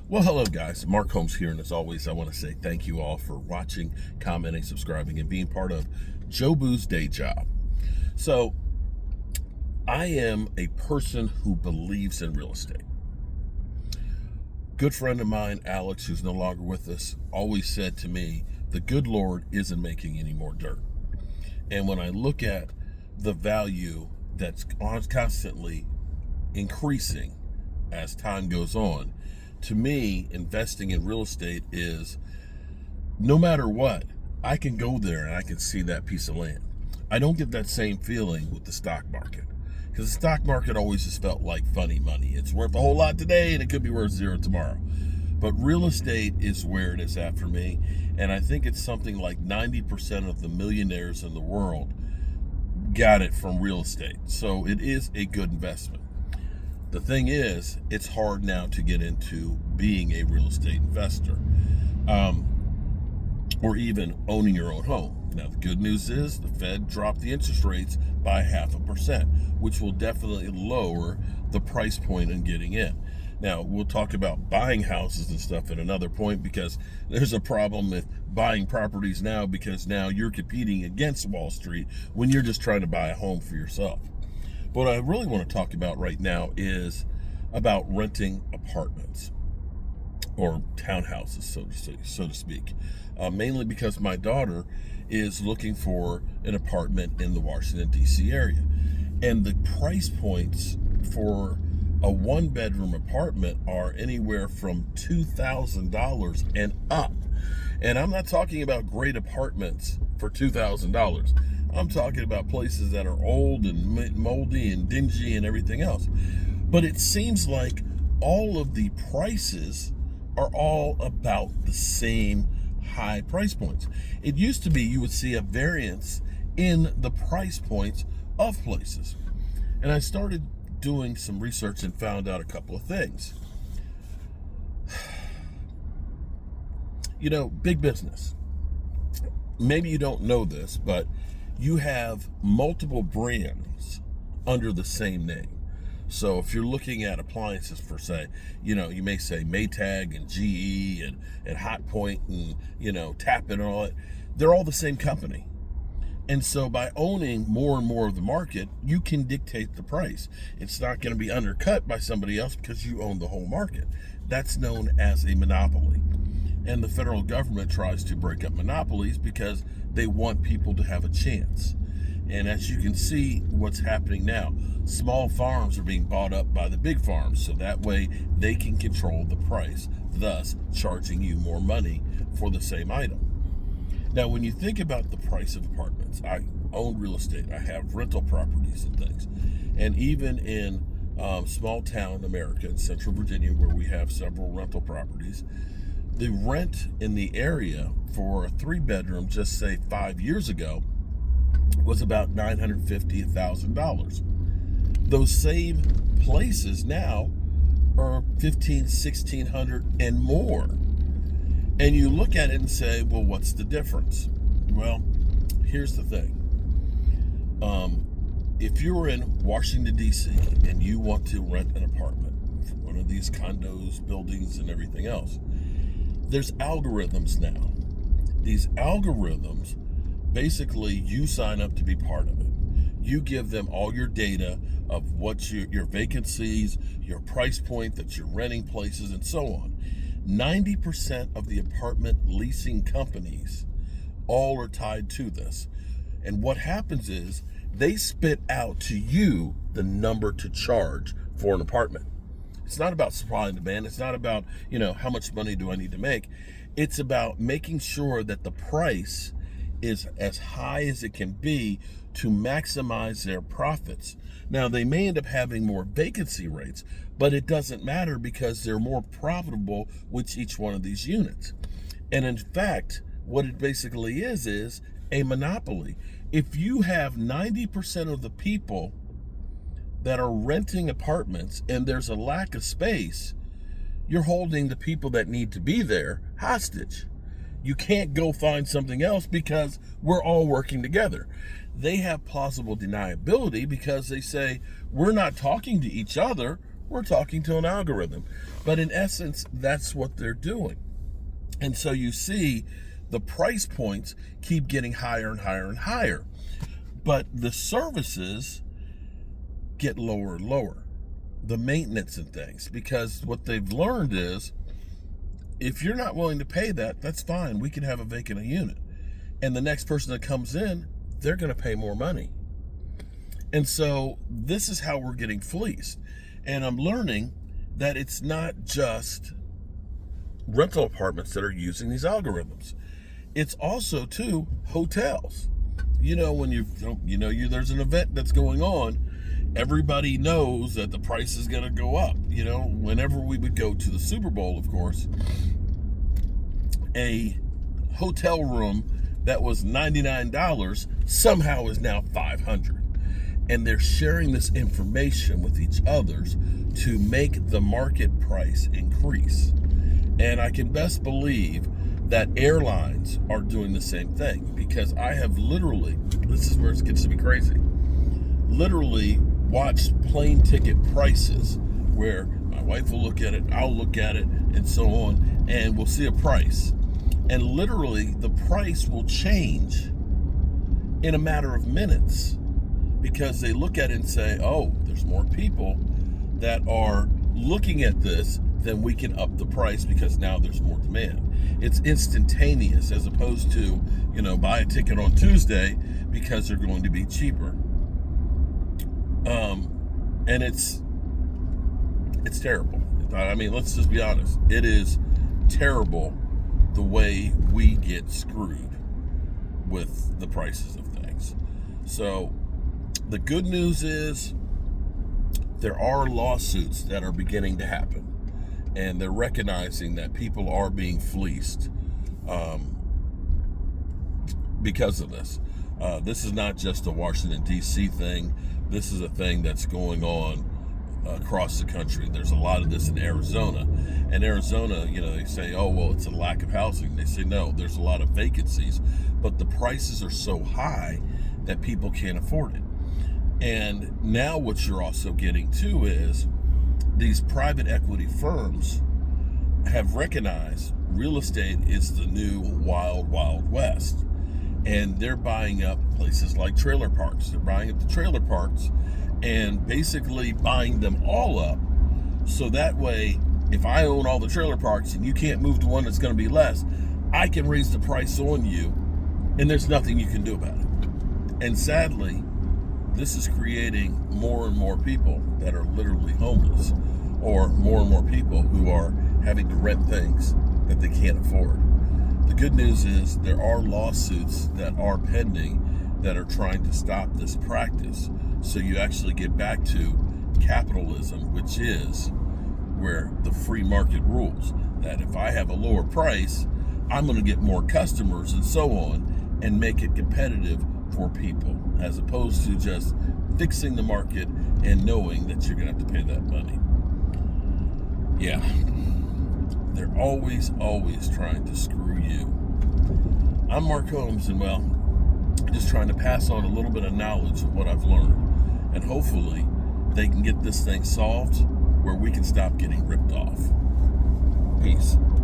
Well, hello, guys. Mark Holmes here, and as always, I want to say thank you all for watching, commenting, subscribing, and being part of Joe Boo's day job. So, I am a person who believes in real estate. Good friend of mine, Alex, who's no longer with us, always said to me, "The good Lord isn't making any more dirt." And when I look at the value that's constantly increasing as time goes on, to me, investing in real estate is no matter what, I can go there and I can see that piece of land. I don't get that same feeling with the stock market because the stock market always just felt like funny money. It's worth a whole lot today and it could be worth zero tomorrow. But real estate is where it is at for me. And I think it's something like 90% of the millionaires in the world got it from real estate. So it is a good investment. The thing is, it's hard now to get into being a real estate investor or even owning your own home. Now, the good news is the Fed dropped the interest rates by 0.5%, which will definitely lower the price point in getting in. Now, we'll talk about buying houses and stuff at another point because there's a problem with buying properties now because now you're competing against Wall Street when you're just trying to buy a home for yourself. What I really want to talk about right now is about renting apartments or townhouses, so to speak. Mainly because my daughter is looking for an apartment in the Washington, D.C. area. And the price points for a one-bedroom apartment are anywhere from $2,000 and up. And I'm not talking about great apartments for $2,000. I'm talking about places that are old and moldy and dingy and everything else. But it seems like all of the prices are all about the same high price points. It used to be you would see a variance in the price points of places. And I started doing some research and found out a couple of things. You know, big business. Maybe you don't know this, but you have multiple brands under the same name. So if you're looking at appliances per se, you may say Maytag and GE and Hot Point and, Tappan and all that. They're all the same company. And so by owning more and more of the market, you can dictate the price. It's not going to be undercut by somebody else because you own the whole market. That's known as a monopoly. And the federal government tries to break up monopolies because they want people to have a chance. And as you can see, what's happening now, small farms are being bought up by the big farms, so that way they can control the price, thus charging you more money for the same item. Now, when you think about the price of apartments, I own real estate, I have rental properties and things, and even in small town America, in Central Virginia, where we have several rental properties, the rent in the area for a 3-bedroom, just say 5 years ago, was about $950, $1,000. Those same places now are $1,500, $1,600 and more. And you look at it and say, well, what's the difference? Well, here's the thing. If you're in Washington, D.C. and you want to rent an apartment, one of these condos, buildings, and everything else, there's algorithms now. These algorithms, basically, you sign up to be part of it. You give them all your data of what your vacancies, your price point that you're renting places, and so on. 90% of the apartment leasing companies all are tied to this. And what happens is they spit out to you the number to charge for an apartment. It's not about supply and demand. It's not about, how much money do I need to make? It's about making sure that the price is as high as it can be to maximize their profits. Now, they may end up having more vacancy rates, but it doesn't matter because they're more profitable with each one of these units. And in fact, what it basically is a monopoly. If you have 90% of the people that are renting apartments and there's a lack of space, you're holding the people that need to be there hostage. You can't go find something else because we're all working together. They have plausible deniability because they say, we're not talking to each other, We're talking to an algorithm. But in essence, that's what they're doing. And so you see the price points keep getting higher and higher and higher. But the services get lower and lower. The maintenance and things. Because what they've learned is, if you're not willing to pay that, that's fine. We can have a vacant unit. And the next person that comes in, they're going to pay more money. And so this is how we're getting fleeced. And I'm learning that it's not just rental apartments that are using these algorithms. It's also, too, hotels. When there's an event that's going on, everybody knows that the price is going to go up. Whenever we would go to the Super Bowl, of course, a hotel room that was $99 somehow is now $500. And they're sharing this information with each other to make the market price increase. And I can best believe that airlines are doing the same thing, because I have literally, this is where it gets to be crazy, literally watched plane ticket prices where my wife will look at it, I'll look at it, and so on, and we'll see a price. And literally the price will change in a matter of minutes, because they look at it and say, oh, there's more people that are looking at this, then we can up the price because now there's more demand. It's instantaneous, as opposed to, buy a ticket on Tuesday because they're going to be cheaper. And it's terrible. I mean, let's just be honest. It is terrible the way we get screwed with the prices of things. So the good news is there are lawsuits that are beginning to happen, and they're recognizing that people are being fleeced because of this. This is not just a Washington, D.C. thing. This is a thing that's going on across the country. There's a lot of this in Arizona. And Arizona, they say, oh, well, it's a lack of housing. They say, no, there's a lot of vacancies, but the prices are so high that people can't afford it. And now what you're also getting too is these private equity firms have recognized real estate is the new wild, wild west. And they're buying up places like trailer parks. They're buying up the trailer parks and basically buying them all up. So that way, if I own all the trailer parks and you can't move to one that's going to be less, I can raise the price on you, and there's nothing you can do about it. And sadly, this is creating more and more people that are literally homeless, or more and more people who are having to rent things that they can't afford. The good news is there are lawsuits that are pending that are trying to stop this practice, so you actually get back to capitalism, which is where the free market rules. That if I have a lower price, I'm going to get more customers and so on, and make it competitive for people, as opposed to just fixing the market and knowing that you're going to have to pay that money. Yeah. They're always trying to screw you. I'm Mark Holmes, and just trying to pass on a little bit of knowledge of what I've learned. And hopefully they can get this thing solved where we can stop getting ripped off. Peace.